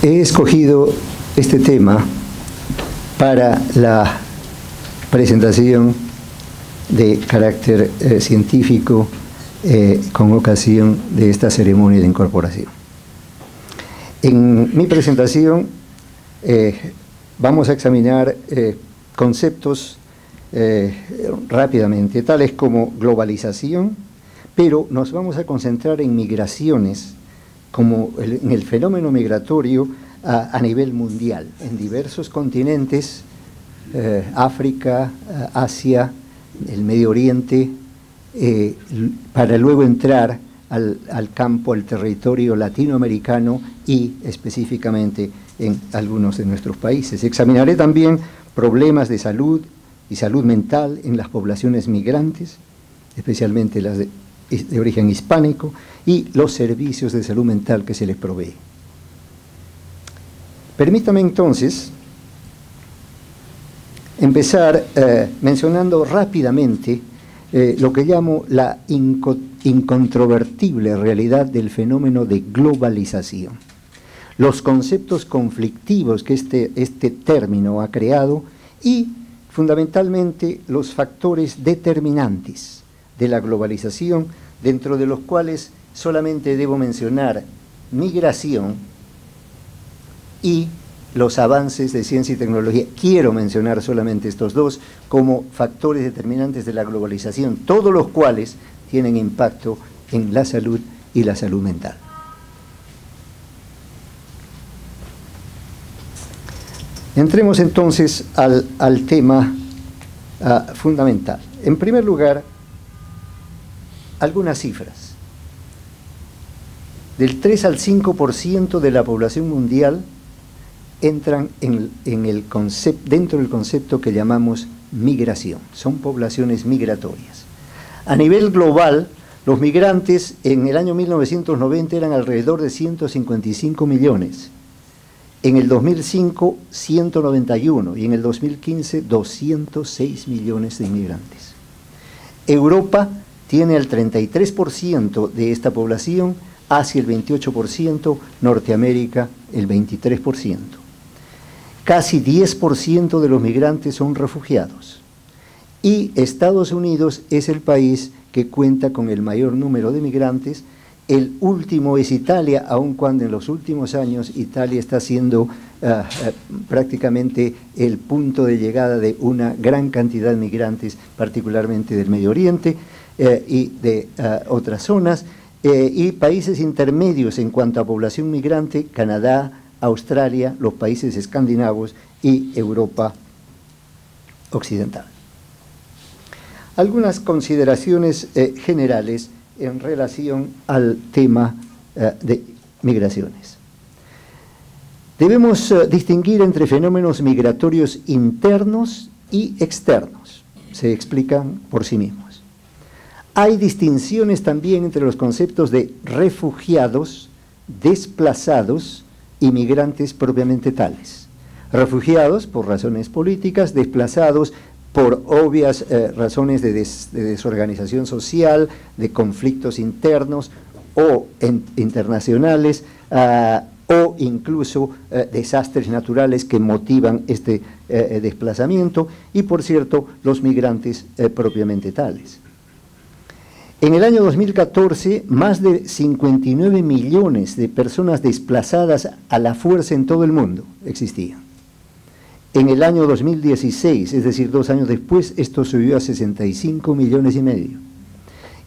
He escogido este tema para la presentación de carácter científico con ocasión de esta ceremonia de incorporación. En mi presentación vamos a examinar conceptos rápidamente, tales como globalización, pero nos vamos a concentrar en migraciones, como en el fenómeno migratorio a nivel mundial, en diversos continentes, África, Asia, el Medio Oriente, para luego entrar al campo, al territorio latinoamericano y específicamente en algunos de nuestros países. Examinaré también problemas de salud y salud mental en las poblaciones migrantes, especialmente las de origen hispánico, y los servicios de salud mental que se les provee. Permítame entonces empezar mencionando rápidamente lo que llamo la incontrovertible realidad del fenómeno de globalización. Los conceptos conflictivos que este término ha creado y fundamentalmente los factores determinantes de la globalización, dentro de los cuales solamente debo mencionar migración y los avances de ciencia y tecnología. Quiero mencionar solamente estos dos como factores determinantes de la globalización, todos los cuales tienen impacto en la salud y la salud mental. Entremos entonces al tema fundamental. En primer lugar, algunas cifras. Del 3 al 5% de la población mundial entran dentro del concepto que llamamos migración. Son poblaciones migratorias. A nivel global, los migrantes en el año 1990 eran alrededor de 155 millones. En el 2005, 191 y en el 2015, 206 millones de inmigrantes. Europa tiene el 33% de esta población, Asia el 28%, Norteamérica el 23%. Casi 10% de los migrantes son refugiados. Y Estados Unidos es el país que cuenta con el mayor número de migrantes. El último es Italia, aun cuando en los últimos años Italia está siendo prácticamente el punto de llegada de una gran cantidad de migrantes, particularmente del Medio Oriente y de otras zonas, y países intermedios en cuanto a población migrante: Canadá, Australia, los países escandinavos y Europa occidental. Algunas consideraciones generales en relación al tema de migraciones. Debemos distinguir entre fenómenos migratorios internos y externos. Se explican por sí mismos. Hay distinciones también entre los conceptos de refugiados, desplazados y migrantes propiamente tales. Refugiados por razones políticas, desplazados por obvias razones de desorganización social, de conflictos internos o internacionales, o incluso desastres naturales que motivan este desplazamiento, y por cierto, los migrantes propiamente tales. En el año 2014, más de 59 millones de personas desplazadas a la fuerza en todo el mundo existían. En el año 2016, es decir, 2 años después, esto subió a 65 millones y medio.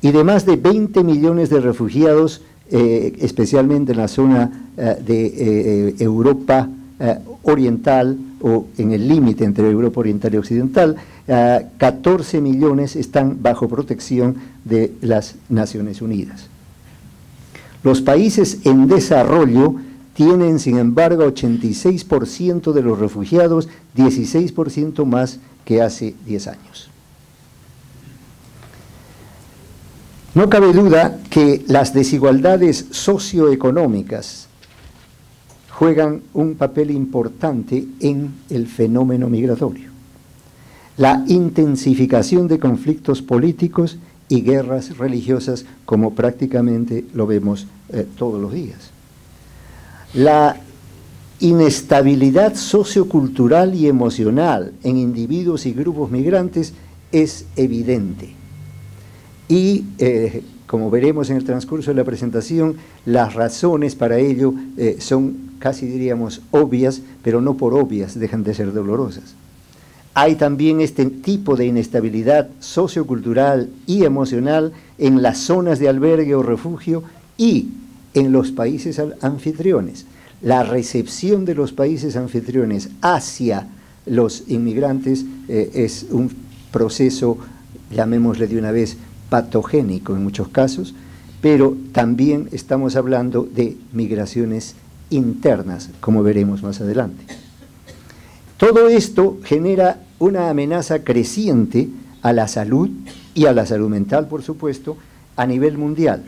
Y de más de 20 millones de refugiados, especialmente en la zona de Europa Oriental, o en el límite entre Europa Oriental y Occidental, 14 millones están bajo protección de las Naciones Unidas. Los países en desarrollo tienen, sin embargo, 86% de los refugiados, 16% más que hace 10 años. No cabe duda que las desigualdades socioeconómicas juegan un papel importante en el fenómeno migratorio. La intensificación de conflictos políticos y guerras religiosas, como prácticamente lo vemos todos los días. La inestabilidad sociocultural y emocional en individuos y grupos migrantes es evidente. Y como veremos en el transcurso de la presentación, las razones para ello son casi diríamos obvias, pero no por obvias dejan de ser dolorosas. Hay también este tipo de inestabilidad sociocultural y emocional en las zonas de albergue o refugio y en los países anfitriones. La recepción de los países anfitriones hacia los inmigrantes es un proceso, llamémosle de una vez, patogénico en muchos casos, pero también estamos hablando de migraciones internas, como veremos más adelante. Todo esto genera una amenaza creciente a la salud y a la salud mental, por supuesto, a nivel mundial,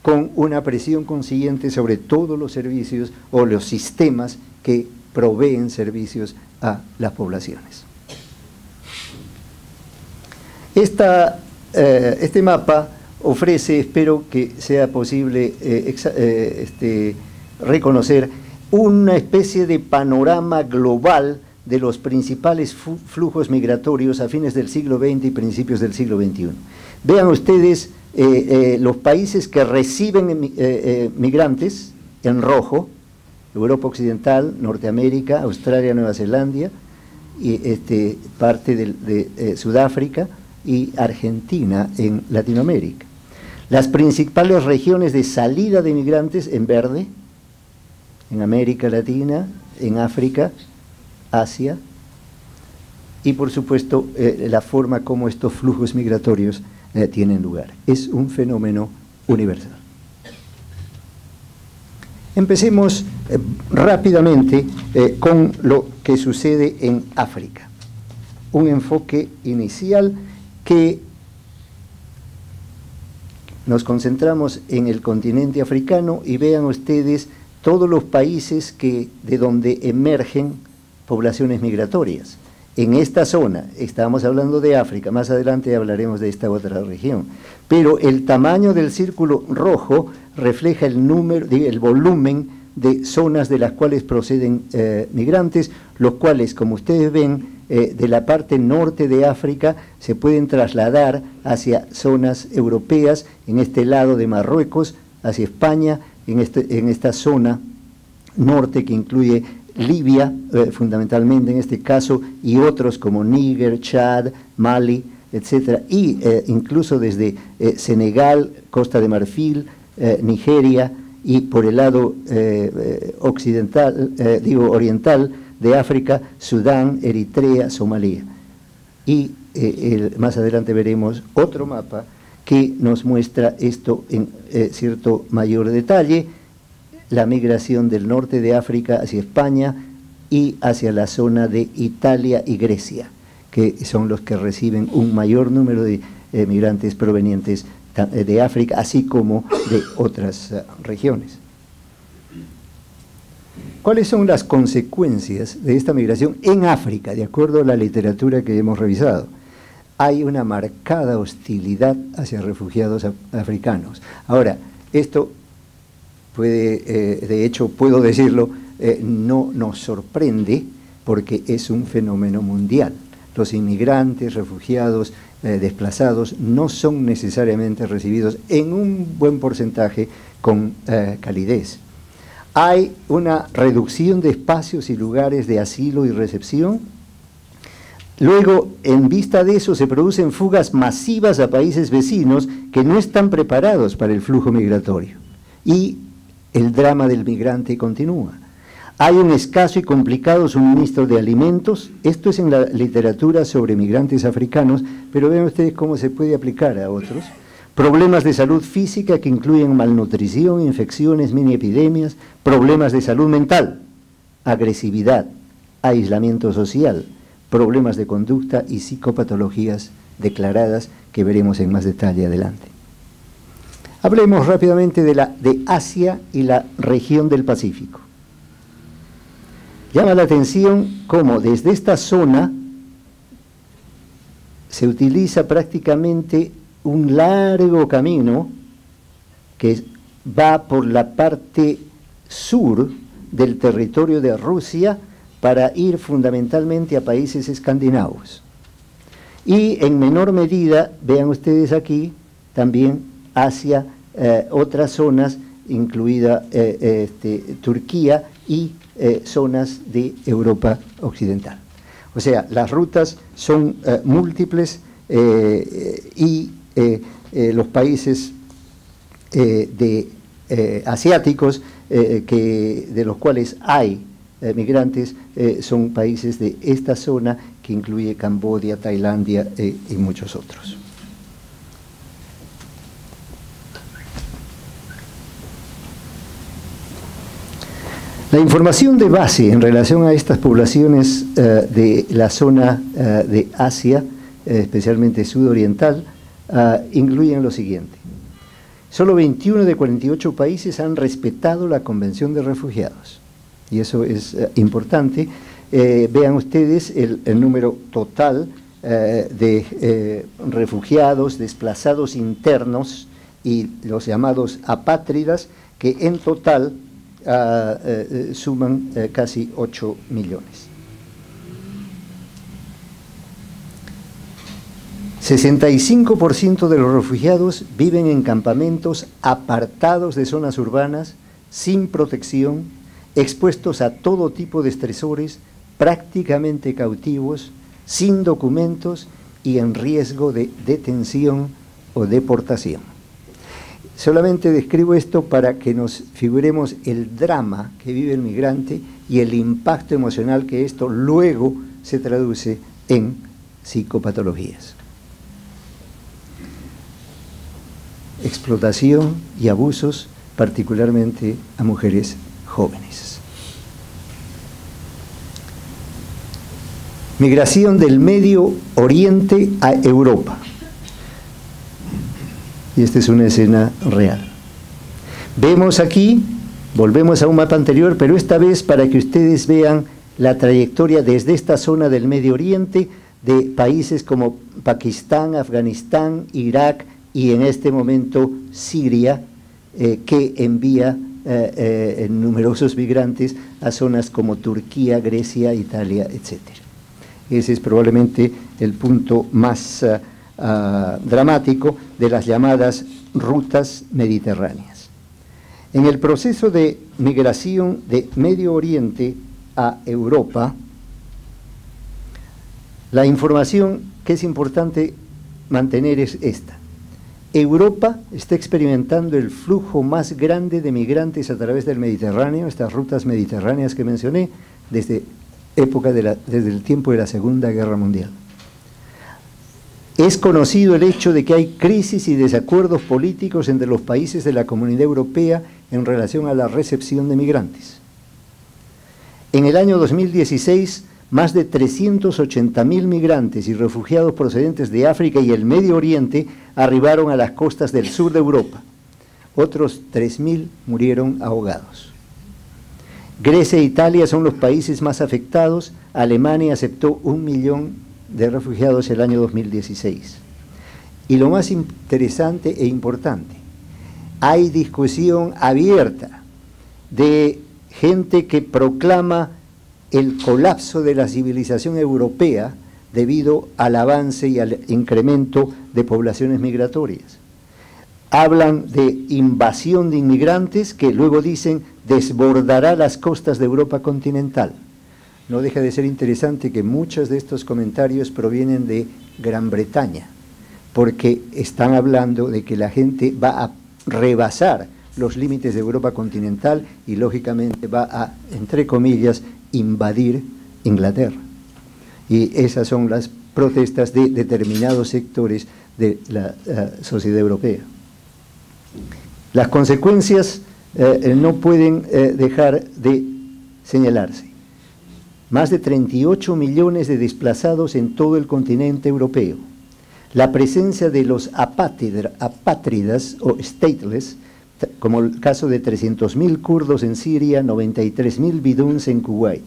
con una presión consiguiente sobre todos los servicios o los sistemas que proveen servicios a las poblaciones. Este mapa ofrece, espero que sea posible reconocer, una especie de panorama global de los principales flujos migratorios a fines del siglo XX y principios del siglo XXI. Vean ustedes los países que reciben migrantes en rojo: Europa Occidental, Norteamérica, Australia, Nueva Zelanda, y parte de Sudáfrica y Argentina en Latinoamérica. Las principales regiones de salida de migrantes en verde, en América Latina, en África, Asia, y por supuesto la forma como estos flujos migratorios tienen lugar. Es un fenómeno universal. Empecemos rápidamente con lo que sucede en África. Un enfoque inicial que nos concentramos en el continente africano y vean ustedes todos los países de donde emergen poblaciones migratorias. En esta zona, estamos hablando de África, más adelante hablaremos de esta otra región, pero el tamaño del círculo rojo refleja el volumen de zonas de las cuales proceden migrantes, los cuales, como ustedes ven, de la parte norte de África se pueden trasladar hacia zonas europeas, en este lado de Marruecos, hacia España, en esta zona norte que incluye Libia, fundamentalmente en este caso, y otros como Níger, Chad, Mali, etc. Y incluso desde Senegal, Costa de Marfil, Nigeria, y por el lado oriental de África, Sudán, Eritrea, Somalia. Y más adelante veremos otro mapa que nos muestra esto en cierto mayor detalle: la migración del norte de África hacia España y hacia la zona de Italia y Grecia, que son los que reciben un mayor número de migrantes provenientes de África, así como de otras regiones. ¿Cuáles son las consecuencias de esta migración en África, de acuerdo a la literatura que hemos revisado? Hay una marcada hostilidad hacia refugiados africanos. Ahora, esto de hecho, puedo decirlo, no nos sorprende, porque es un fenómeno mundial. Los inmigrantes, refugiados, desplazados, no son necesariamente recibidos en un buen porcentaje con calidez. Hay una reducción de espacios y lugares de asilo y recepción. Luego, en vista de eso, se producen fugas masivas a países vecinos que no están preparados para el flujo migratorio. Y el drama del migrante continúa. Hay un escaso y complicado suministro de alimentos. Esto es en la literatura sobre migrantes africanos, pero vean ustedes cómo se puede aplicar a otros. Problemas de salud física que incluyen malnutrición, infecciones, mini epidemias, problemas de salud mental, agresividad, aislamiento social, problemas de conducta y psicopatologías declaradas que veremos en más detalle adelante. Hablemos rápidamente de Asia y la región del Pacífico. Llama la atención cómo desde esta zona se utiliza prácticamente un largo camino que va por la parte sur del territorio de Rusia para ir fundamentalmente a países escandinavos. Y en menor medida, vean ustedes aquí, también hacia otras zonas, incluida Turquía y zonas de Europa Occidental. O sea, las rutas son múltiples y los países asiáticos de los cuales hay migrantes son países de esta zona que incluye Camboya, Tailandia y muchos otros. La información de base en relación a estas poblaciones de la zona de Asia, especialmente sudoriental, incluyen lo siguiente. Solo 21 de 48 países han respetado la Convención de Refugiados, y eso es importante. Vean ustedes el número total de refugiados, desplazados internos y los llamados apátridas, que en total suman casi 8 millones. 65% de los refugiados viven en campamentos apartados de zonas urbanas, sin protección, expuestos a todo tipo de estresores, prácticamente cautivos, sin documentos y en riesgo de detención o deportación. Solamente describo esto para que nos figuremos el drama que vive el migrante y el impacto emocional que esto luego se traduce en psicopatologías. Explotación y abusos, particularmente a mujeres jóvenes. Migración del Medio Oriente a Europa. Y esta es una escena real. Vemos aquí, volvemos a un mapa anterior, pero esta vez para que ustedes vean la trayectoria desde esta zona del Medio Oriente de países como Pakistán, Afganistán, Irak y en este momento Siria, que envía numerosos migrantes a zonas como Turquía, Grecia, Italia, etc. Ese es probablemente el punto más dramático de las llamadas rutas mediterráneas. En el proceso de migración de Medio Oriente a Europa, la información que es importante mantener es esta. Europa está experimentando el flujo más grande de migrantes a través del Mediterráneo, estas rutas mediterráneas que mencioné, desde el tiempo de la Segunda Guerra Mundial. Es conocido el hecho de que hay crisis y desacuerdos políticos entre los países de la Comunidad Europea en relación a la recepción de migrantes. En el año 2016, más de 380.000 migrantes y refugiados procedentes de África y el Medio Oriente arribaron a las costas del sur de Europa. Otros 3.000 murieron ahogados. Grecia e Italia son los países más afectados. Alemania aceptó 1 millón de refugiados el año 2016. Y lo más interesante e importante, hay discusión abierta de gente que proclama el colapso de la civilización europea debido al avance y al incremento de poblaciones migratorias. Hablan de invasión de inmigrantes que luego dicen desbordará las costas de Europa continental. No deja de ser interesante que muchos de estos comentarios provienen de Gran Bretaña, porque están hablando de que la gente va a rebasar los límites de Europa continental y lógicamente va a, entre comillas, invadir Inglaterra. Y esas son las protestas de determinados sectores de la sociedad europea. Las consecuencias no pueden dejar de señalarse. Más de 38 millones de desplazados en todo el continente europeo. La presencia de los apátridas o stateless, como el caso de 300.000 kurdos en Siria, 93.000 biduns en Kuwait.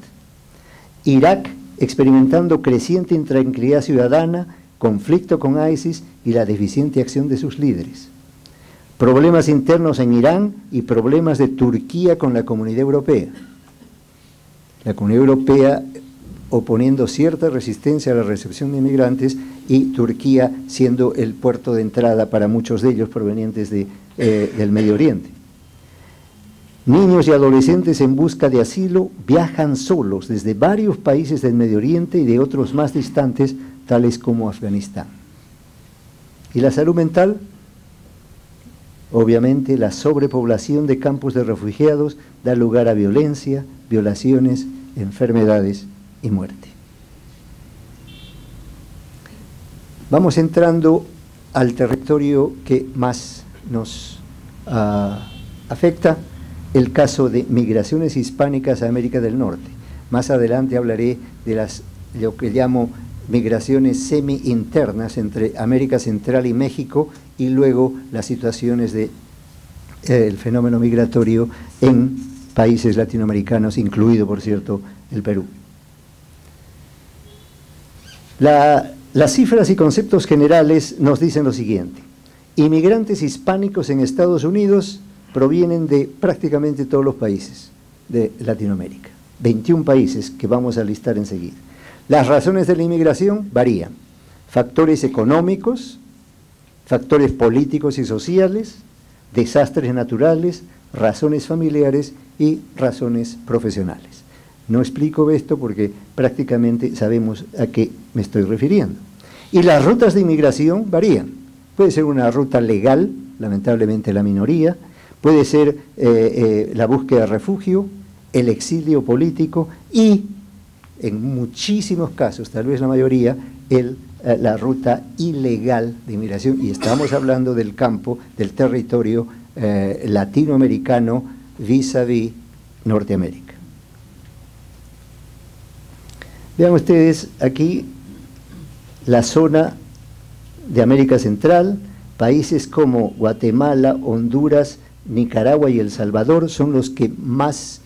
Irak experimentando creciente intranquilidad ciudadana, conflicto con ISIS y la deficiente acción de sus líderes. Problemas internos en Irán y problemas de Turquía con la Comunidad Europea. La Comunidad Europea oponiendo cierta resistencia a la recepción de inmigrantes y Turquía siendo el puerto de entrada para muchos de ellos provenientes del Medio Oriente. Niños y adolescentes en busca de asilo viajan solos desde varios países del Medio Oriente y de otros más distantes, tales como Afganistán. ¿Y la salud mental? Obviamente, la sobrepoblación de campos de refugiados da lugar a violencia, violaciones, enfermedades y muerte. Vamos entrando al territorio que más nos afecta, el caso de migraciones hispánicas a América del Norte. Más adelante hablaré de lo que llamo migraciones semi-internas entre América Central y México, y luego las situaciones del fenómeno migratorio en países latinoamericanos, incluido, por cierto, el Perú. Las cifras y conceptos generales nos dicen lo siguiente: inmigrantes hispánicos en Estados Unidos provienen de prácticamente todos los países de Latinoamérica, 21 países que vamos a listar enseguida. Las razones de la inmigración varían: factores económicos, factores políticos y sociales, desastres naturales, razones familiares y razones profesionales. No explico esto porque prácticamente sabemos a qué me estoy refiriendo. Y las rutas de inmigración varían. Puede ser una ruta legal, lamentablemente la minoría, puede ser la búsqueda de refugio, el exilio político y, en muchísimos casos, tal vez la mayoría, la ruta ilegal de inmigración, y estamos hablando del campo, del territorio latinoamericano vis-a-vis Norteamérica. Vean ustedes aquí la zona de América Central. Países como Guatemala, Honduras, Nicaragua y El Salvador son los que más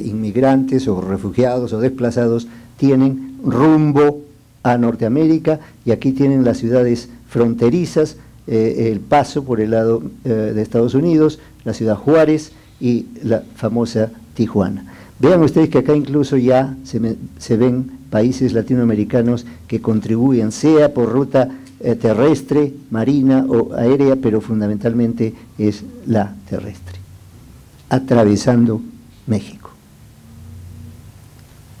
inmigrantes o refugiados o desplazados tienen rumbo a Norteamérica, y aquí tienen las ciudades fronterizas, el paso por el lado de Estados Unidos, la ciudad Juárez y la famosa Tijuana. Vean ustedes que acá incluso ya se ven países latinoamericanos que contribuyen, sea por ruta terrestre, marina o aérea, pero fundamentalmente es la terrestre, atravesando México.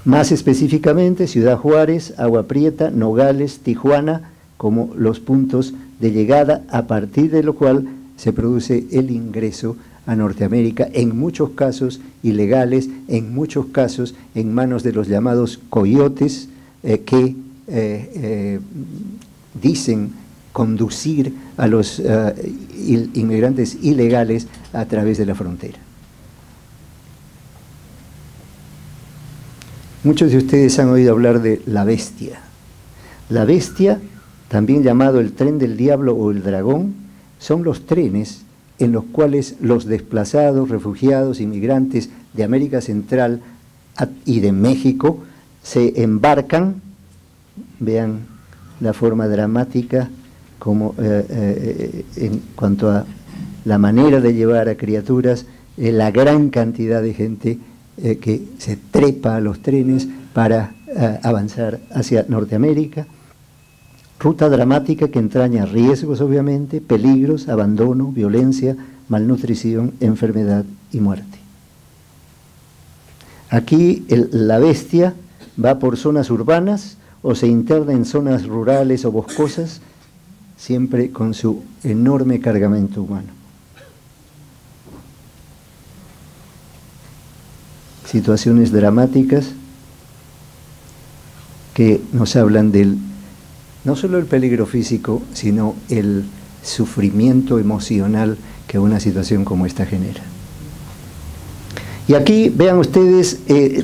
Más específicamente, Ciudad Juárez, Agua Prieta, Nogales, Tijuana, como los puntos de llegada, a partir de lo cual se produce el ingreso a Norteamérica, en muchos casos ilegales, en muchos casos en manos de los llamados coyotes que dicen conducir a los inmigrantes ilegales a través de la frontera. Muchos de ustedes han oído hablar de la bestia. La bestia, también llamado el tren del diablo o el dragón, son los trenes en los cuales los desplazados, refugiados, inmigrantes de América Central y de México se embarcan. Vean la forma dramática como en cuanto a la manera de llevar a criaturas, la gran cantidad de gente que se trepa a los trenes para avanzar hacia Norteamérica. Ruta dramática que entraña riesgos, obviamente, peligros, abandono, violencia, malnutrición, enfermedad y muerte. Aquí la bestia va por zonas urbanas o se interna en zonas rurales o boscosas, siempre con su enorme cargamento humano. Situaciones dramáticas que nos hablan no solo el peligro físico, sino el sufrimiento emocional que una situación como esta genera. Y aquí vean ustedes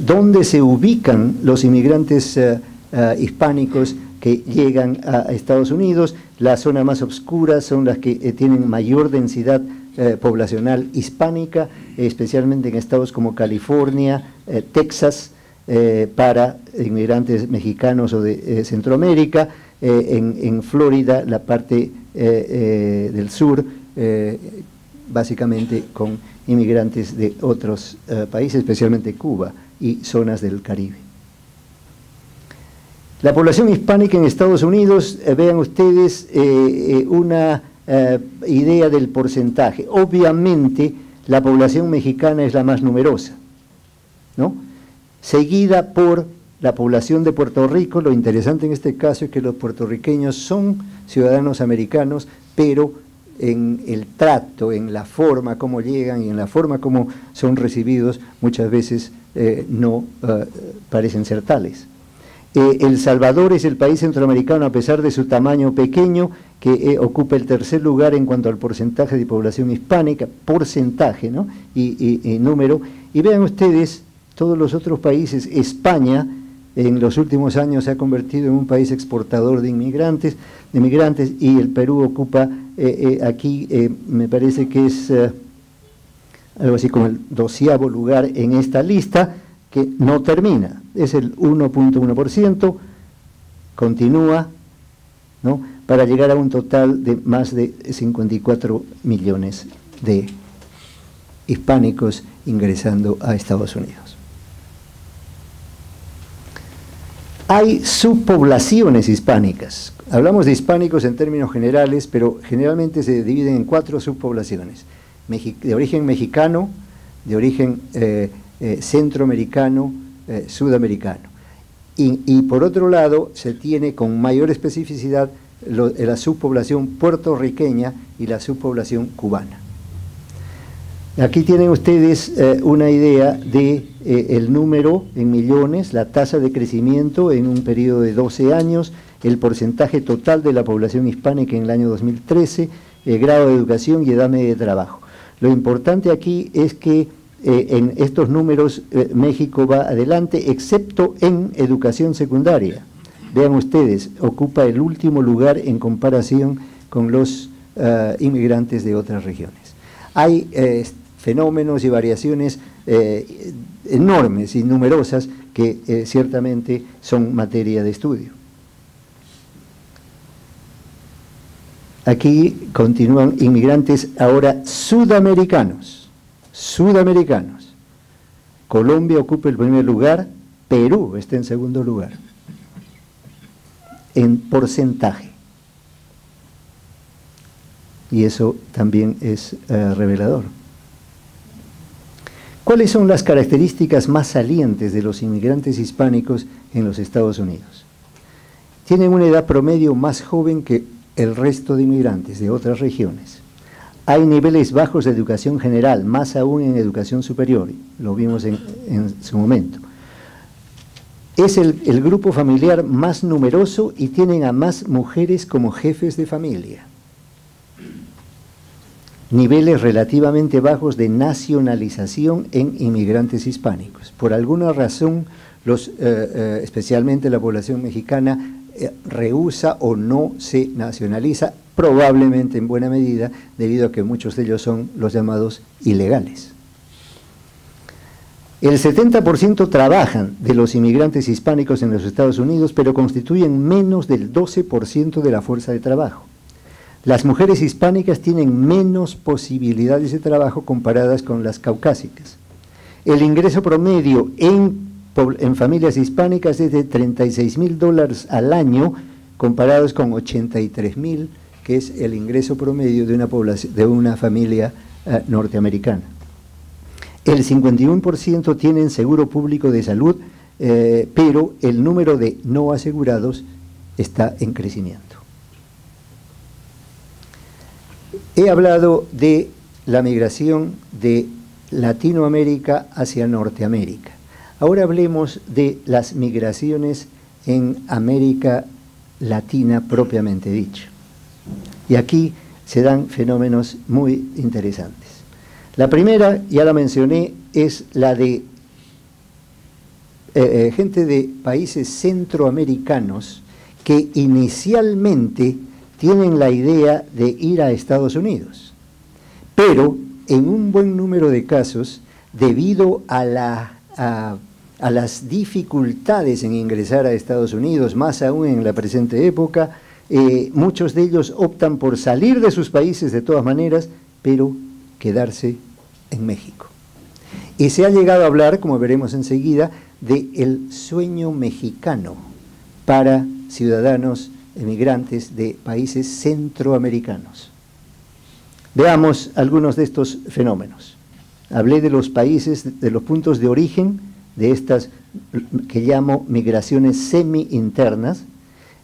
dónde se ubican los inmigrantes hispánicos que llegan a Estados Unidos. Las zonas más oscuras son las que tienen mayor densidad poblacional hispánica, especialmente en estados como California, Texas, para inmigrantes mexicanos o de Centroamérica, en Florida, la parte del sur, básicamente con inmigrantes de otros países, especialmente Cuba, y zonas del Caribe. La población hispánica en Estados Unidos, vean ustedes una idea del porcentaje. Obviamente la población mexicana es la más numerosa, ¿no? Seguida por la población de Puerto Rico. Lo interesante en este caso es que los puertorriqueños son ciudadanos americanos, pero en el trato, en la forma como llegan y en la forma como son recibidos, muchas veces no parecen ser tales. El Salvador es el país centroamericano, a pesar de su tamaño pequeño, que ocupa el tercer lugar en cuanto al porcentaje de población hispánica, porcentaje, ¿no? y número. Y vean ustedes, todos los otros países. España en los últimos años se ha convertido en un país exportador de inmigrantes, y el Perú ocupa aquí, me parece que es algo así como el 12º lugar en esta lista, que no termina, es el 1.1%, continúa, ¿no?, para llegar a un total de más de 54 millones de hispánicos ingresando a Estados Unidos. Hay subpoblaciones hispánicas. Hablamos de hispánicos en términos generales, pero generalmente se dividen en 4 subpoblaciones: de origen mexicano, de origen centroamericano, sudamericano. Y por otro lado, se tiene con mayor especificidad la subpoblación puertorriqueña y la subpoblación cubana. Aquí tienen ustedes una idea de el número en millones, la tasa de crecimiento en un periodo de 12 años, el porcentaje total de la población hispánica en el año 2013, el grado de educación y edad media de trabajo. Lo importante aquí es que en estos números México va adelante, excepto en educación secundaria. Vean ustedes, ocupa el último lugar en comparación con los inmigrantes de otras regiones. Hay fenómenos y variaciones enormes y numerosas que ciertamente son materia de estudio. Aquí continúan inmigrantes ahora sudamericanos. Colombia ocupa el primer lugar, Perú está en segundo lugar, en porcentaje. Y eso también es revelador. ¿Cuáles son las características más salientes de los inmigrantes hispánicos en los Estados Unidos? Tienen una edad promedio más joven que el resto de inmigrantes de otras regiones. Hay niveles bajos de educación general, más aún en educación superior, lo vimos en su momento. Es el grupo familiar más numeroso y tienen a más mujeres como jefes de familia. Niveles relativamente bajos de nacionalización en inmigrantes hispánicos. Por alguna razón, especialmente la población mexicana, rehúsa o no se nacionaliza, probablemente en buena medida debido a que muchos de ellos son los llamados ilegales. El 70% trabajan de los inmigrantes hispánicos en los Estados Unidos, pero constituyen menos del 12% de la fuerza de trabajo. Las mujeres hispánicas tienen menos posibilidades de trabajo comparadas con las caucásicas. El ingreso promedio en familias hispánicas es de $36,000 al año, comparados con 83,000, que es el ingreso promedio de una familia norteamericana. El 51% tienen seguro público de salud, pero el número de no asegurados está en crecimiento. He hablado de la migración de Latinoamérica hacia Norteamérica. Ahora hablemos de las migraciones en América Latina propiamente dicho. Y aquí se dan fenómenos muy interesantes. La primera, ya la mencioné, es la de gente de países centroamericanos que inicialmente tienen la idea de ir a Estados Unidos, pero en un buen número de casos, debido a las dificultades en ingresar a Estados Unidos, más aún en la presente época, muchos de ellos optan por salir de sus países de todas maneras, pero quedarse en México. Y se ha llegado a hablar, como veremos enseguida, del sueño mexicano para ciudadanos emigrantes de países centroamericanos. Veamos algunos de estos fenómenos. Hablé de los países, de los puntos de origen de estas que llamo migraciones semi-internas,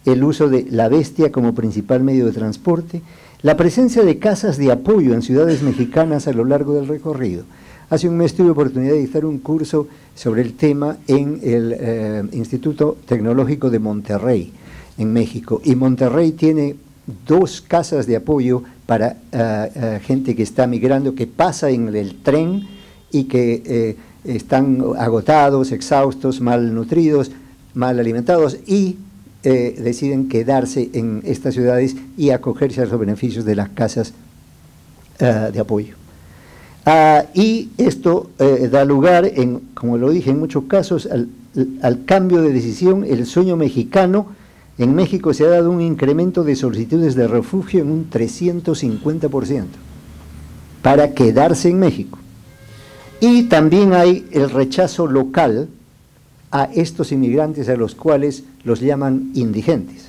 el uso de la bestia como principal medio de transporte, la presencia de casas de apoyo en ciudades mexicanas a lo largo del recorrido. Hace un mes tuve oportunidad de dictar un curso sobre el tema en el Instituto Tecnológico de Monterrey, en México, y Monterrey tiene 2 casas de apoyo para gente que está migrando, que pasa en el tren y que están agotados, exhaustos, malnutridos, mal alimentados y deciden quedarse en estas ciudades y acogerse a los beneficios de las casas de apoyo. Y esto da lugar, como lo dije, en muchos casos al cambio de decisión. El sueño mexicano. En México se ha dado un incremento de solicitudes de refugio en un 350% para quedarse en México. Y también hay el rechazo local a estos inmigrantes, a los cuales los llaman indigentes.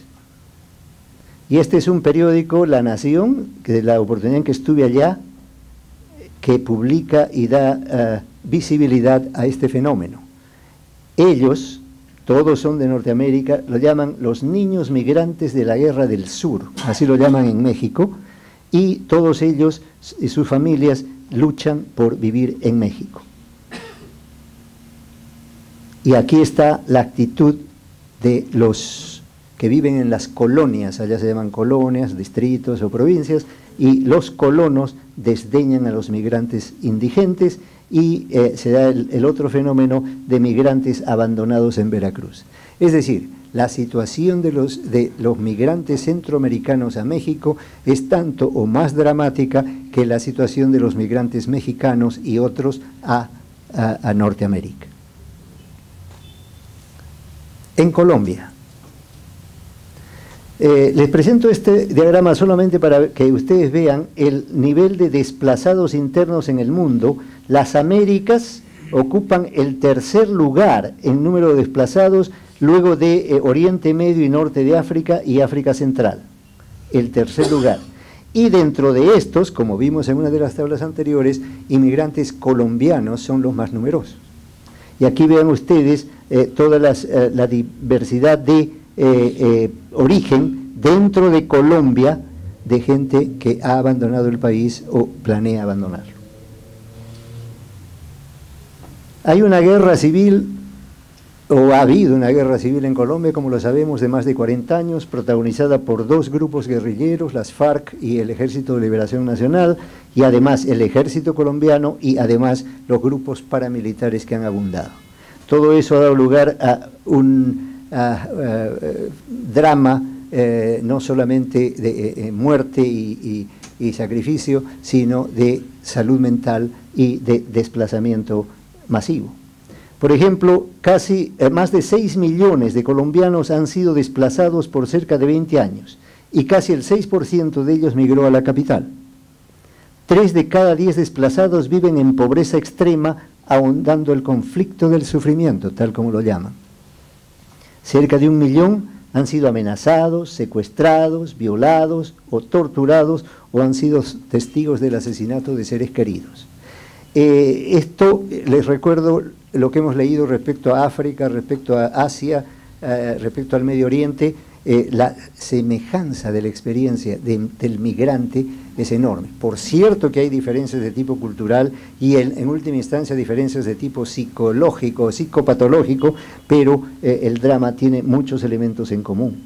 Y este es un periódico, La Nación, que de la oportunidad en que estuve allá, que publica y da visibilidad a este fenómeno. Ellos, todos son de Norteamérica, lo llaman los niños migrantes de la Guerra del Sur, así lo llaman en México, y todos ellos y sus familias luchan por vivir en México. Y aquí está la actitud de los que viven en las colonias, allá se llaman colonias, distritos o provincias, y los colonos desdeñan a los migrantes indigentes, y se da el otro fenómeno de migrantes abandonados en Veracruz. Es decir, la situación de los migrantes centroamericanos a México es tanto o más dramática que la situación de los migrantes mexicanos y otros a Norteamérica. En Colombia, les presento este diagrama solamente para que ustedes vean el nivel de desplazados internos en el mundo. Las Américas ocupan el 3er lugar en número de desplazados, luego de Oriente Medio y Norte de África y África Central. El 3er lugar. Y dentro de estos, como vimos en una de las tablas anteriores, inmigrantes colombianos son los más numerosos. Y aquí vean ustedes toda la diversidad de origen dentro de Colombia de gente que ha abandonado el país o planea abandonarlo. Hay una guerra civil, o ha habido una guerra civil en Colombia, como lo sabemos, de más de 40 años, protagonizada por 2 grupos guerrilleros, las FARC y el Ejército de Liberación Nacional, y además el ejército colombiano y además los grupos paramilitares que han abundado. Todo eso ha dado lugar a un drama no solamente de muerte y sacrificio, sino de salud mental y de desplazamiento masivo. Por ejemplo, más de 6 millones de colombianos han sido desplazados por cerca de 20 años y casi el 6% de ellos migró a la capital. 3 de cada 10 desplazados viven en pobreza extrema, ahondando el conflicto del sufrimiento, tal como lo llaman. Cerca de 1 millón han sido amenazados, secuestrados, violados o torturados, o han sido testigos del asesinato de seres queridos. Esto, les recuerdo lo que hemos leído respecto a África, respecto a Asia, respecto al Medio Oriente. La semejanza de la experiencia del migrante es enorme. Por cierto que hay diferencias de tipo cultural y en última instancia diferencias de tipo psicológico, psicopatológico, pero el drama tiene muchos elementos en común.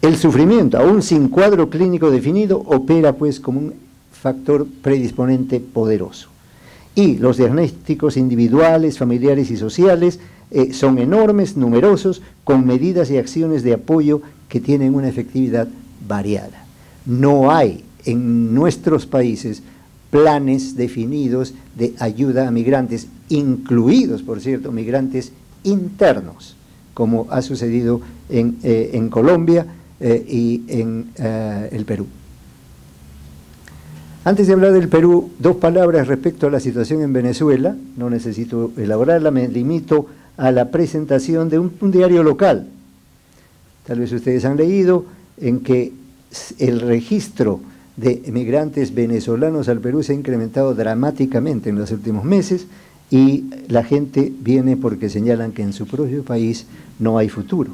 El sufrimiento, aún sin cuadro clínico definido, opera pues como un factor predisponente poderoso. Y los diagnósticos individuales, familiares y sociales son enormes, numerosos, con medidas y acciones de apoyo que tienen una efectividad variada. No hay en nuestros países planes definidos de ayuda a migrantes, incluidos, por cierto, migrantes internos, como ha sucedido en Colombia y en el Perú. Antes de hablar del Perú, 2 palabras respecto a la situación en Venezuela. No necesito elaborarla, me limito a la presentación de un diario local. Tal vez ustedes han leído en que el registro de migrantes venezolanos al Perú se ha incrementado dramáticamente en los últimos meses y la gente viene porque señalan que en su propio país no hay futuro.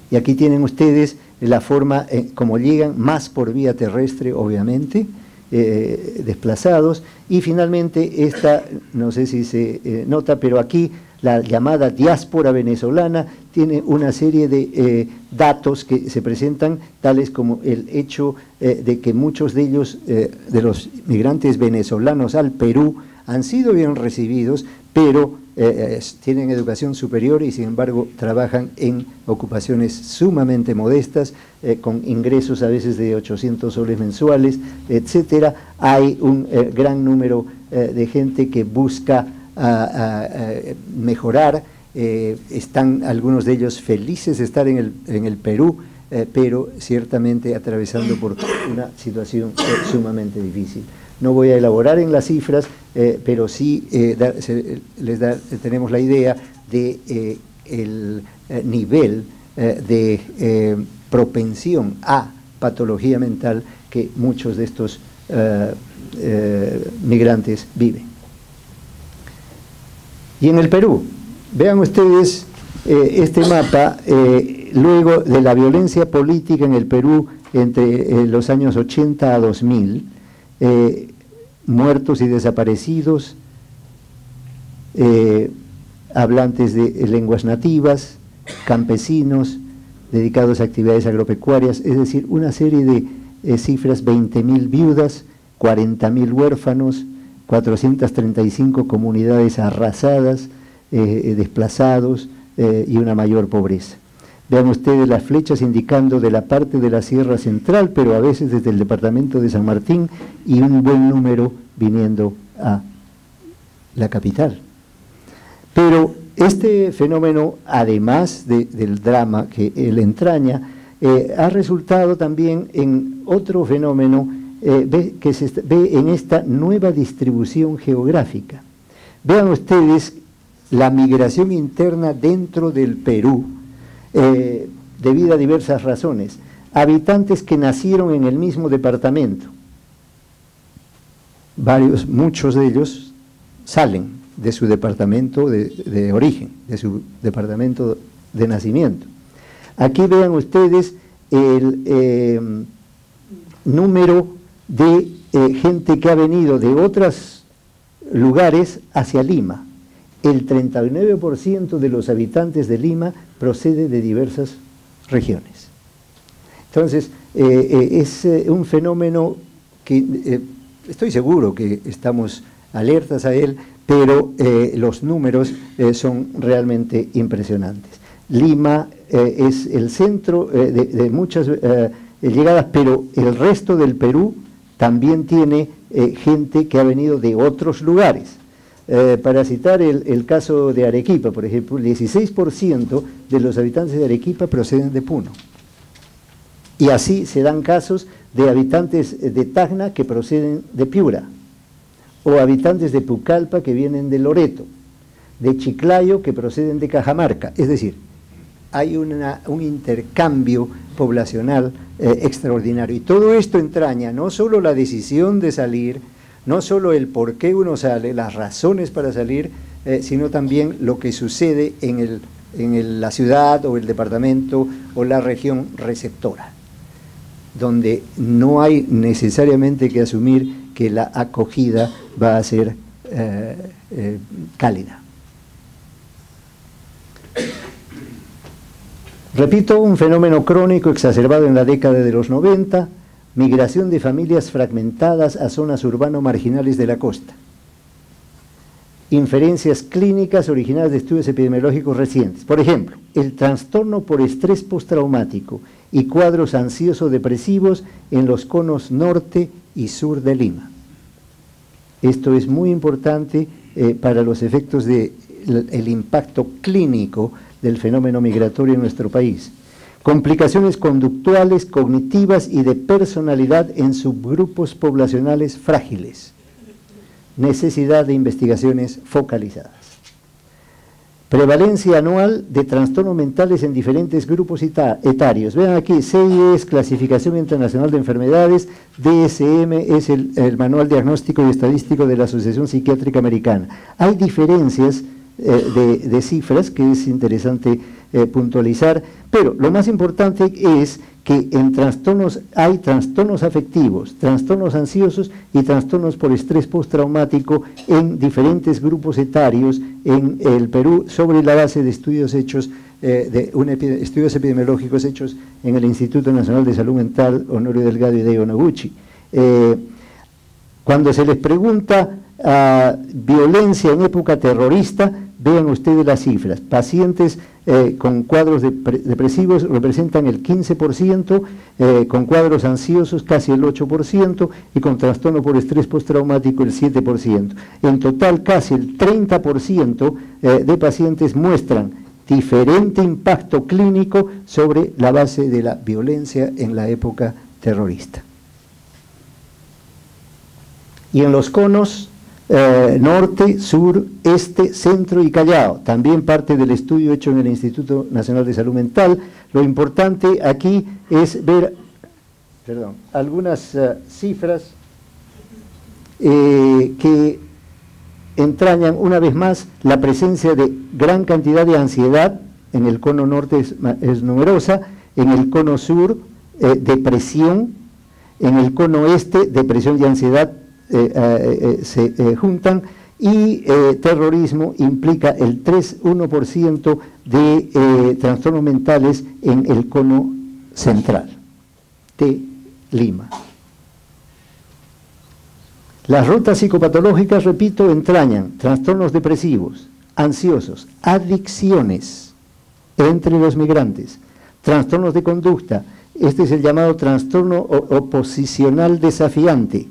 Y aquí tienen ustedes la forma como llegan, más por vía terrestre, obviamente, desplazados, y finalmente esta, no sé si se nota, pero aquí la llamada diáspora venezolana tiene una serie de datos que se presentan, tales como el hecho de que muchos de ellos, de los migrantes venezolanos al Perú, han sido bien recibidos, pero tienen educación superior y sin embargo trabajan en ocupaciones sumamente modestas, con ingresos a veces de 800 soles mensuales, etcétera. Hay un gran número de gente que busca mejorar, están algunos de ellos felices de estar en el Perú, pero ciertamente atravesando por una situación sumamente difícil. No voy a elaborar en las cifras, pero sí tenemos la idea de el nivel de propensión a patología mental que muchos de estos migrantes viven. Y en el Perú, vean ustedes este mapa, luego de la violencia política en el Perú entre los años 80 a 2000, muertos y desaparecidos, hablantes de lenguas nativas, campesinos, dedicados a actividades agropecuarias, es decir, una serie de cifras: 20.000 viudas, 40.000 huérfanos, 435 comunidades arrasadas, desplazados y una mayor pobreza. Vean ustedes las flechas indicando de la parte de la Sierra Central, pero a veces desde el departamento de San Martín, y un buen número viniendo a la capital. Pero este fenómeno, además del drama que él entraña, ha resultado también en otro fenómeno que se ve en esta nueva distribución geográfica. Vean ustedes la migración interna dentro del Perú, debido a diversas razones. Habitantes que nacieron en el mismo departamento, muchos de ellos salen de su departamento de origen, de su departamento de nacimiento. Aquí vean ustedes el número de gente que ha venido de otros lugares hacia Lima. El 39% de los habitantes de Lima procede de diversas regiones. Entonces, es un fenómeno que estoy seguro que estamos alertas a él, pero los números son realmente impresionantes. Lima es el centro de muchas llegadas, pero el resto del Perú también tiene gente que ha venido de otros lugares. Para citar el caso de Arequipa, por ejemplo, el 16% de los habitantes de Arequipa proceden de Puno. Y así se dan casos de habitantes de Tacna que proceden de Piura, o habitantes de Pucallpa que vienen de Loreto, de Chiclayo que proceden de Cajamarca. Es decir, hay un intercambio poblacional extraordinario. Y todo esto entraña no solo la decisión de salir, no solo el por qué uno sale, las razones para salir, sino también lo que sucede en la ciudad o el departamento o la región receptora, donde no hay necesariamente que asumir que la acogida va a ser cálida. Repito, un fenómeno crónico exacerbado en la década de los 90, migración de familias fragmentadas a zonas urbano-marginales de la costa. Inferencias clínicas originadas de estudios epidemiológicos recientes. Por ejemplo, el trastorno por estrés postraumático y cuadros ansioso-depresivos en los conos norte y sur de Lima. Esto es muy importante para los efectos del impacto clínico del fenómeno migratorio en nuestro país. complicaciones conductuales, cognitivas y de personalidad en subgrupos poblacionales frágiles, necesidad de investigaciones focalizadas. Prevalencia anual de trastornos mentales en diferentes grupos etarios. Vean aquí, CIE es Clasificación Internacional de Enfermedades, DSM es el Manual Diagnóstico y Estadístico de la Asociación Psiquiátrica Americana. Hay diferencias de cifras que es interesante puntualizar, pero lo más importante es que en trastornos hay trastornos afectivos, trastornos ansiosos y trastornos por estrés postraumático en diferentes grupos etarios en el Perú, sobre la base de estudios hechos, estudios epidemiológicos hechos en el Instituto Nacional de Salud Mental Honorio Delgado y Deo Noguchi. Cuando se les pregunta violencia en época terrorista, vean ustedes las cifras. Pacientes con cuadros depresivos representan el 15%, con cuadros ansiosos casi el 8% y con trastorno por estrés postraumático el 7%. En total casi el 30% de pacientes muestran diferente impacto clínico sobre la base de la violencia en la época terrorista. Y en los conos norte, sur, este, centro y Callao, también parte del estudio hecho en el Instituto Nacional de Salud Mental. Lo importante aquí es ver algunas cifras que entrañan una vez más la presencia de gran cantidad de ansiedad. En el cono norte es numerosa, en el cono sur depresión, en el cono este depresión y ansiedad se juntan, y terrorismo implica el 1% de trastornos mentales en el cono central de Lima. Las rutas psicopatológicas, repito, entrañan trastornos depresivos, ansiosos, adicciones entre los migrantes, trastornos de conducta, este es el llamado trastorno oposicional desafiante,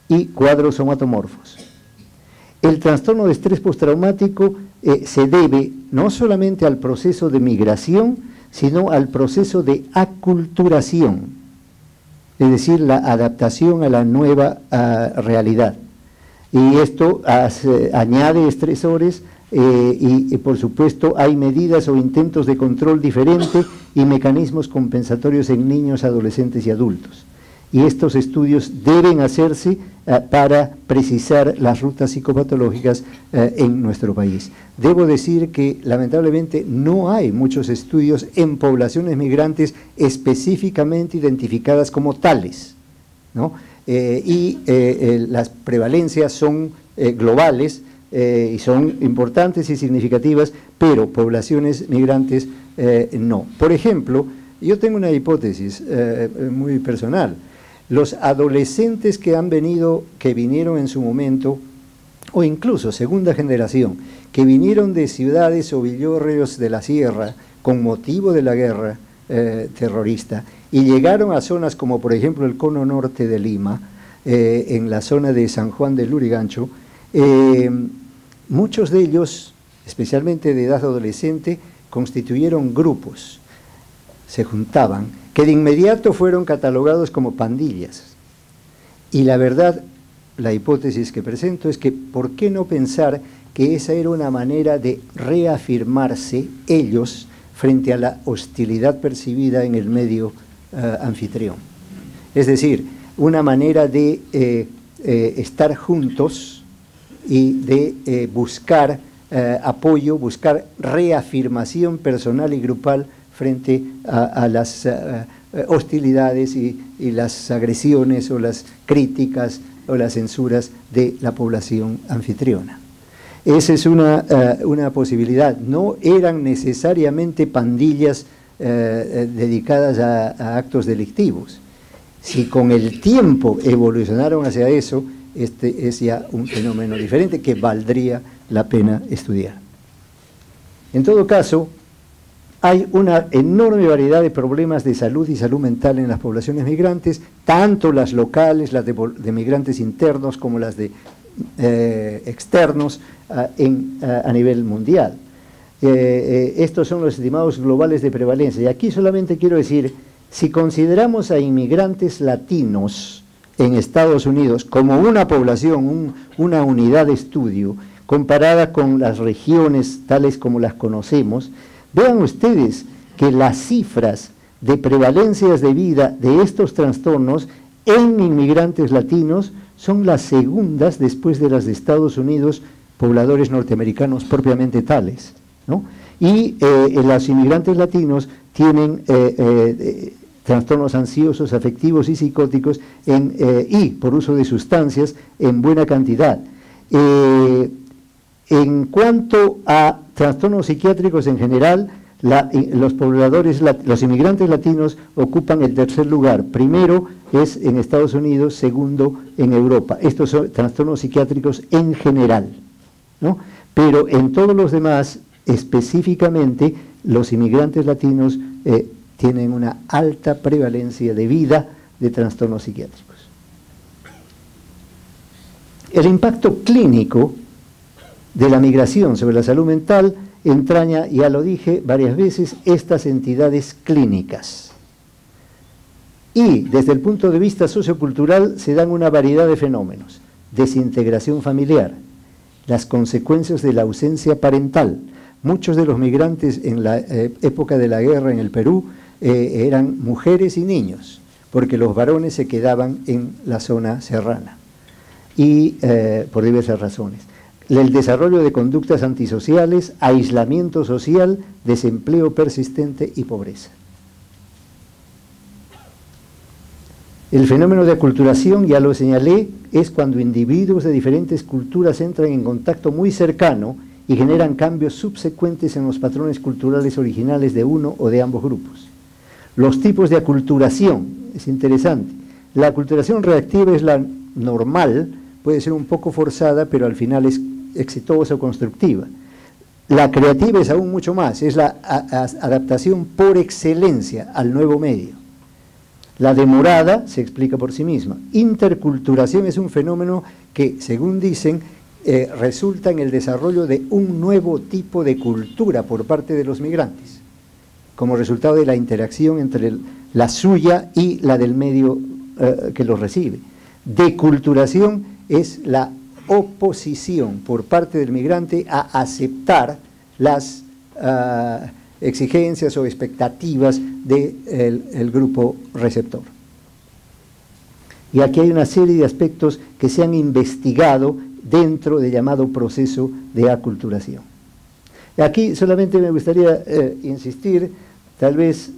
y cuadros somatomorfos. El trastorno de estrés postraumático se debe no solamente al proceso de migración, sino al proceso de aculturación, es decir, la adaptación a la nueva realidad. Y esto añade estresores y por supuesto hay medidas o intentos de control diferente y mecanismos compensatorios en niños, adolescentes y adultos. Y estos estudios deben hacerse para precisar las rutas psicopatológicas en nuestro país. Debo decir que lamentablemente no hay muchos estudios en poblaciones migrantes específicamente identificadas como tales, ¿no? Las prevalencias son globales y son importantes y significativas, pero poblaciones migrantes no. Por ejemplo, yo tengo una hipótesis muy personal. Los adolescentes que vinieron en su momento, o incluso segunda generación, que vinieron de ciudades o villorrios de la sierra con motivo de la guerra terrorista y llegaron a zonas como por ejemplo el cono norte de Lima, en la zona de San Juan del Lurigancho, muchos de ellos, especialmente de edad adolescente, constituyeron grupos, se juntaban, que de inmediato fueron catalogados como pandillas. Y la verdad, la hipótesis que presento es que ¿por qué no pensar que esa era una manera de reafirmarse ellos frente a la hostilidad percibida en el medio anfitrión? Es decir, una manera de estar juntos y de buscar apoyo, buscar reafirmación personal y grupal frente a las hostilidades y las agresiones o las críticas o las censuras de la población anfitriona. Esa es una posibilidad. No eran necesariamente pandillas dedicadas a actos delictivos. Si con el tiempo evolucionaron hacia eso, este es ya un fenómeno diferente que valdría la pena estudiar. En todo caso, hay una enorme variedad de problemas de salud y salud mental en las poblaciones migrantes, tanto las locales, las de migrantes internos, como las de externos a nivel mundial. estos son los estimados globales de prevalencia. Y aquí solamente quiero decir, si consideramos a inmigrantes latinos en Estados Unidos como una población, una unidad de estudio, comparada con las regiones tales como las conocemos, vean ustedes que las cifras de prevalencias de vida de estos trastornos en inmigrantes latinos son las segundas después de las de Estados Unidos, pobladores norteamericanos propiamente tales, ¿no? Y los inmigrantes latinos tienen trastornos ansiosos, afectivos y psicóticos y por uso de sustancias en buena cantidad. En cuanto a trastornos psiquiátricos en general, los inmigrantes latinos ocupan el tercer lugar. Primero es en Estados Unidos, segundo en Europa. Estos son trastornos psiquiátricos en general, ¿no? Pero en todos los demás, específicamente, los inmigrantes latinos tienen una alta prevalencia de vida de trastornos psiquiátricos. El impacto clínico de la migración sobre la salud mental entraña, ya lo dije varias veces, estas entidades clínicas. Y desde el punto de vista sociocultural se dan una variedad de fenómenos: desintegración familiar, las consecuencias de la ausencia parental. Muchos de los migrantes en la época de la guerra en el Perú eran mujeres y niños, porque los varones se quedaban en la zona serrana, y por diversas razones. El desarrollo de conductas antisociales, aislamiento social, desempleo persistente y pobreza. El fenómeno de aculturación, ya lo señalé, es cuando individuos de diferentes culturas entran en contacto muy cercano y generan cambios subsecuentes en los patrones culturales originales de uno o de ambos grupos. Los tipos de aculturación, es interesante. La aculturación reactiva es la normal, puede ser un poco forzada, pero al final es exitosa o constructiva. La creativa es aún mucho más, es la adaptación por excelencia al nuevo medio. La demorada se explica por sí misma. Interculturación es un fenómeno que, según dicen, resulta en el desarrollo de un nuevo tipo de cultura por parte de los migrantes, como resultado de la interacción entre la suya y la del medio que los recibe. Deculturación es la oposición por parte del migrante a aceptar las exigencias o expectativas del grupo receptor. Y aquí hay una serie de aspectos que se han investigado dentro del llamado proceso de aculturación. Aquí solamente me gustaría insistir, tal vez,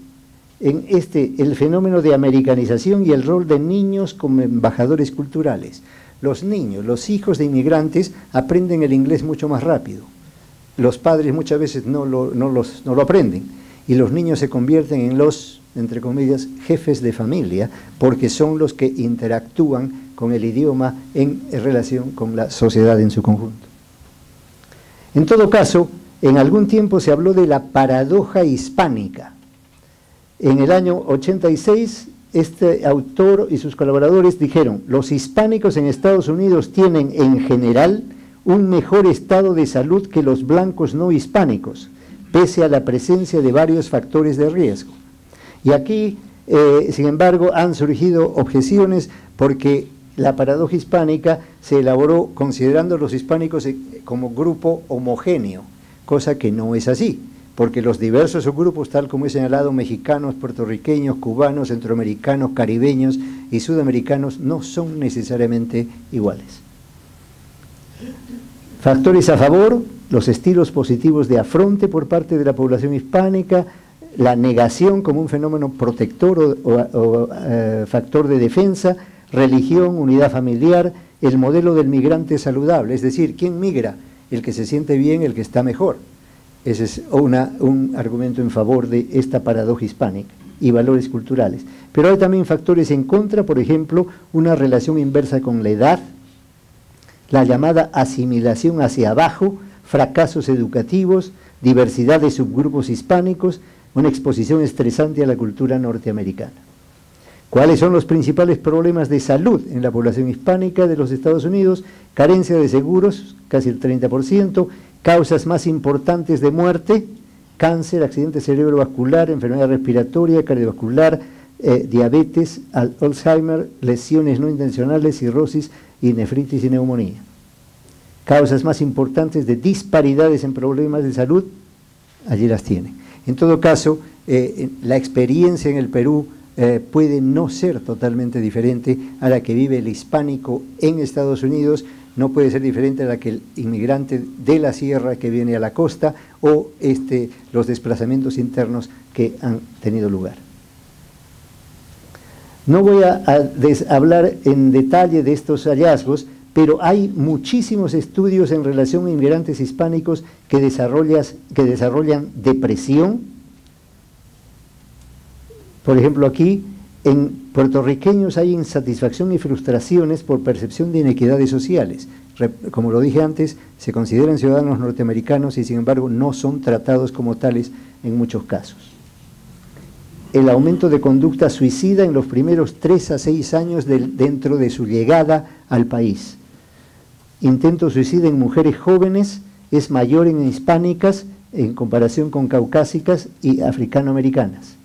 en el fenómeno de americanización y el rol de niños como embajadores culturales. Los niños, los hijos de inmigrantes, aprenden el inglés mucho más rápido. Los padres muchas veces no lo aprenden, y los niños se convierten en los, entre comillas, jefes de familia, porque son los que interactúan con el idioma en relación con la sociedad en su conjunto. En todo caso, en algún tiempo se habló de la paradoja hispánica. En el año 86, este autor y sus colaboradores dijeron: los hispánicos en Estados Unidos tienen en general un mejor estado de salud que los blancos no hispánicos, pese a la presencia de varios factores de riesgo. Y aquí, sin embargo, han surgido objeciones porque la paradoja hispánica se elaboró considerando a los hispánicos como grupo homogéneo, cosa que no es así, porque los diversos subgrupos, tal como he señalado, mexicanos, puertorriqueños, cubanos, centroamericanos, caribeños y sudamericanos, no son necesariamente iguales. Factores a favor: los estilos positivos de afronte por parte de la población hispánica, la negación como un fenómeno protector o factor de defensa, religión, unidad familiar, el modelo del migrante saludable, es decir, ¿quién migra? El que se siente bien, el que está mejor. Ese es un argumento en favor de esta paradoja hispánica, y valores culturales. Pero hay también factores en contra, por ejemplo, una relación inversa con la edad, la llamada asimilación hacia abajo, fracasos educativos, diversidad de subgrupos hispánicos, una exposición estresante a la cultura norteamericana. ¿Cuáles son los principales problemas de salud en la población hispánica de los Estados Unidos? Carencia de seguros, casi el 30%, causas más importantes de muerte, cáncer, accidente cerebrovascular, enfermedad respiratoria, cardiovascular, diabetes, Alzheimer, lesiones no intencionales, cirrosis y nefritis y neumonía. Causas más importantes de disparidades en problemas de salud, allí las tiene. En todo caso, la experiencia en el Perú puede no ser totalmente diferente a la que vive el hispánico en Estados Unidos, no puede ser diferente a la que el inmigrante de la sierra que viene a la costa o los desplazamientos internos que han tenido lugar. No voy a hablar en detalle de estos hallazgos, pero hay muchísimos estudios en relación a inmigrantes hispánicos que desarrollan depresión. Por ejemplo, aquí en puertorriqueños hay insatisfacción y frustraciones por percepción de inequidades sociales. Como lo dije antes, se consideran ciudadanos norteamericanos y sin embargo no son tratados como tales en muchos casos. El aumento de conducta suicida en los primeros 3 a 6 años dentro de su llegada al país. Intento suicida en mujeres jóvenes es mayor en hispánicas en comparación con caucásicas y africanoamericanas.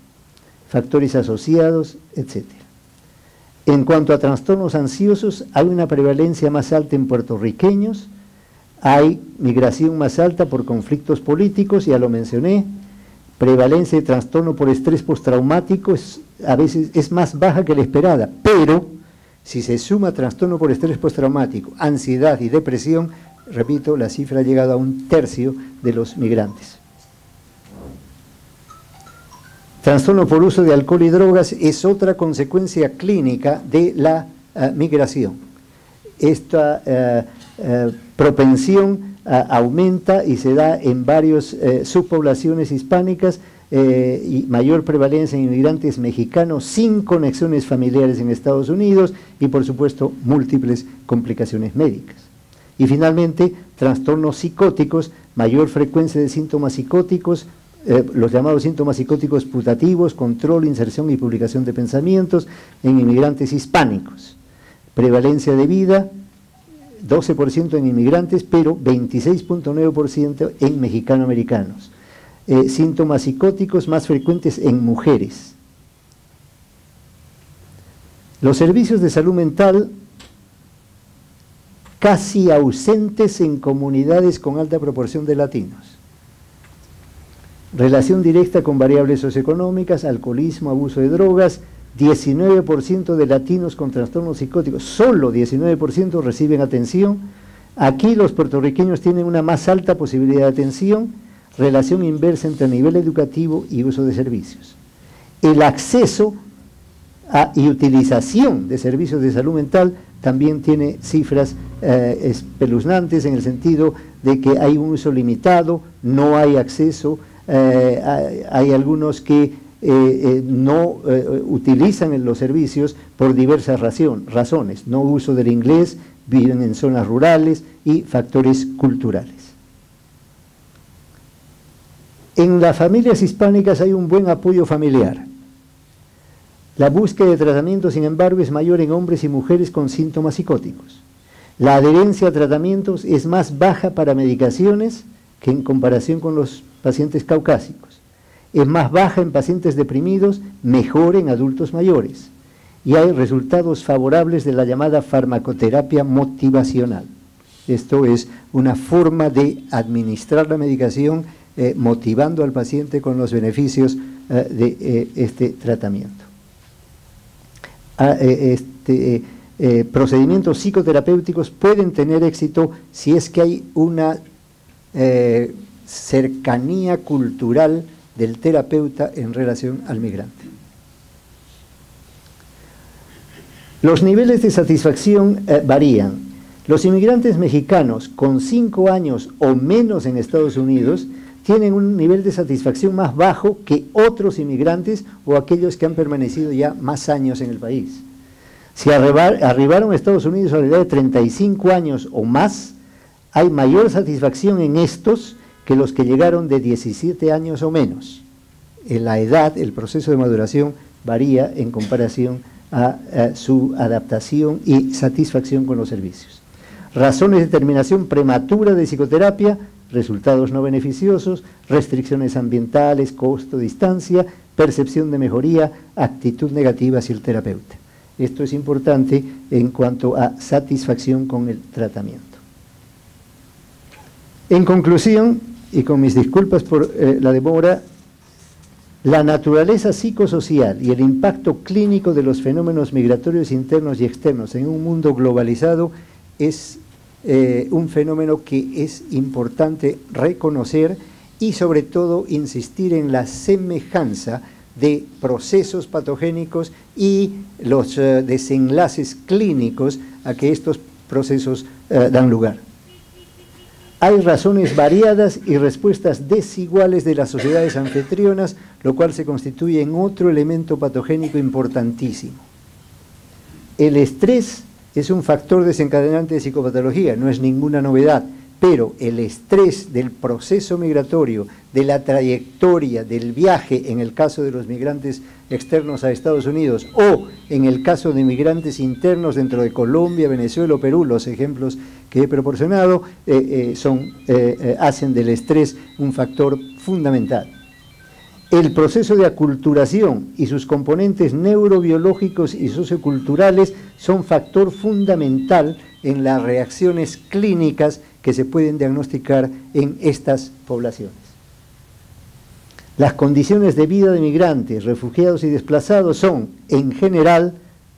Factores asociados, etc. En cuanto a trastornos ansiosos, hay una prevalencia más alta en puertorriqueños, hay migración más alta por conflictos políticos, ya lo mencioné, prevalencia de trastorno por estrés postraumático a veces es más baja que la esperada, pero si se suma trastorno por estrés postraumático, ansiedad y depresión, repito, la cifra ha llegado a 1/3 de los migrantes. Trastorno por uso de alcohol y drogas es otra consecuencia clínica de la migración. Esta propensión aumenta y se da en varias subpoblaciones hispánicas y mayor prevalencia en inmigrantes mexicanos sin conexiones familiares en Estados Unidos y por supuesto múltiples complicaciones médicas. Y finalmente, trastornos psicóticos, mayor frecuencia de síntomas psicóticos, los llamados síntomas psicóticos putativos, control, inserción y publicación de pensamientos en inmigrantes hispánicos. Prevalencia de vida, 12% en inmigrantes, pero 26.9% en mexicanoamericanos. Síntomas psicóticos más frecuentes en mujeres. Los servicios de salud mental casi ausentes en comunidades con alta proporción de latinos. Relación directa con variables socioeconómicas, alcoholismo, abuso de drogas, 19% de latinos con trastornos psicóticos, solo 19% reciben atención. Aquí los puertorriqueños tienen una más alta posibilidad de atención, relación inversa entre nivel educativo y uso de servicios. El acceso y utilización de servicios de salud mental también tiene cifras espeluznantes en el sentido de que hay un uso limitado, no hay acceso. Hay algunos que no utilizan los servicios por diversas razones, no uso del inglés, viven en zonas rurales y factores culturales. En las familias hispánicas hay un buen apoyo familiar. La búsqueda de tratamiento, sin embargo, es mayor en hombres y mujeres con síntomas psicóticos. La adherencia a tratamientos es más baja para medicaciones que en comparación con los pacientes caucásicos. Es más baja en pacientes deprimidos, mejor en adultos mayores. Y hay resultados favorables de la llamada farmacoterapia motivacional. Esto es una forma de administrar la medicación motivando al paciente con los beneficios de este tratamiento. Procedimientos psicoterapéuticos pueden tener éxito si es que hay una cercanía cultural del terapeuta en relación al migrante. Los niveles de satisfacción varían. Los inmigrantes mexicanos con 5 años o menos en Estados Unidos tienen un nivel de satisfacción más bajo que otros inmigrantes o aquellos que han permanecido ya más años en el país. Si arribaron a Estados Unidos a la edad de 35 años o más, hay mayor satisfacción en estos que los que llegaron de 17 años o menos. En la edad, el proceso de maduración varía en comparación a su adaptación y satisfacción con los servicios. Razones de terminación prematura de psicoterapia, resultados no beneficiosos, restricciones ambientales, costo, distancia, percepción de mejoría, actitud negativa hacia el terapeuta. Esto es importante en cuanto a satisfacción con el tratamiento. En conclusión, y con mis disculpas por la demora, la naturaleza psicosocial y el impacto clínico de los fenómenos migratorios internos y externos en un mundo globalizado es un fenómeno que es importante reconocer y sobre todo insistir en la semejanza de procesos patogénicos y los desenlaces clínicos a que estos procesos dan lugar. Hay razones variadas y respuestas desiguales de las sociedades anfitrionas, lo cual se constituye en otro elemento patogénico importantísimo. El estrés es un factor desencadenante de psicopatología, no es ninguna novedad, pero el estrés del proceso migratorio, de la trayectoria, del viaje, en el caso de los migrantes externos a Estados Unidos, o en el caso de migrantes internos dentro de Colombia, Venezuela o Perú, los ejemplos que he proporcionado, hacen del estrés un factor fundamental. El proceso de aculturación y sus componentes neurobiológicos y socioculturales son factor fundamental en las reacciones clínicas que se pueden diagnosticar en estas poblaciones. Las condiciones de vida de migrantes, refugiados y desplazados son, en general,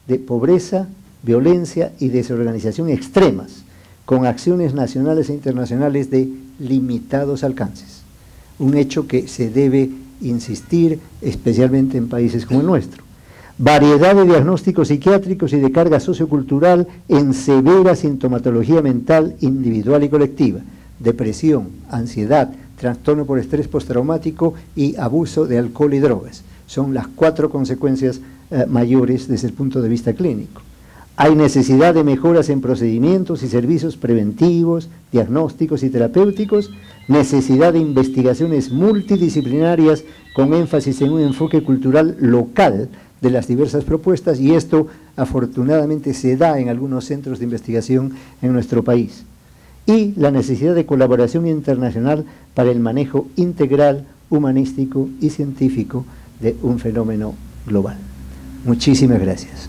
de pobreza, violencia y desorganización extremas, con acciones nacionales e internacionales de limitados alcances. Un hecho que se debe insistir especialmente en países como el nuestro. Variedad de diagnósticos psiquiátricos y de carga sociocultural en severa sintomatología mental individual y colectiva, depresión, ansiedad, trastorno por estrés postraumático y abuso de alcohol y drogas. Son las 4 consecuencias mayores desde el punto de vista clínico. Hay necesidad de mejoras en procedimientos y servicios preventivos, diagnósticos y terapéuticos, necesidad de investigaciones multidisciplinarias con énfasis en un enfoque cultural local de las diversas propuestas, y esto afortunadamente se da en algunos centros de investigación en nuestro país. Y la necesidad de colaboración internacional para el manejo integral, humanístico y científico de un fenómeno global. Muchísimas gracias.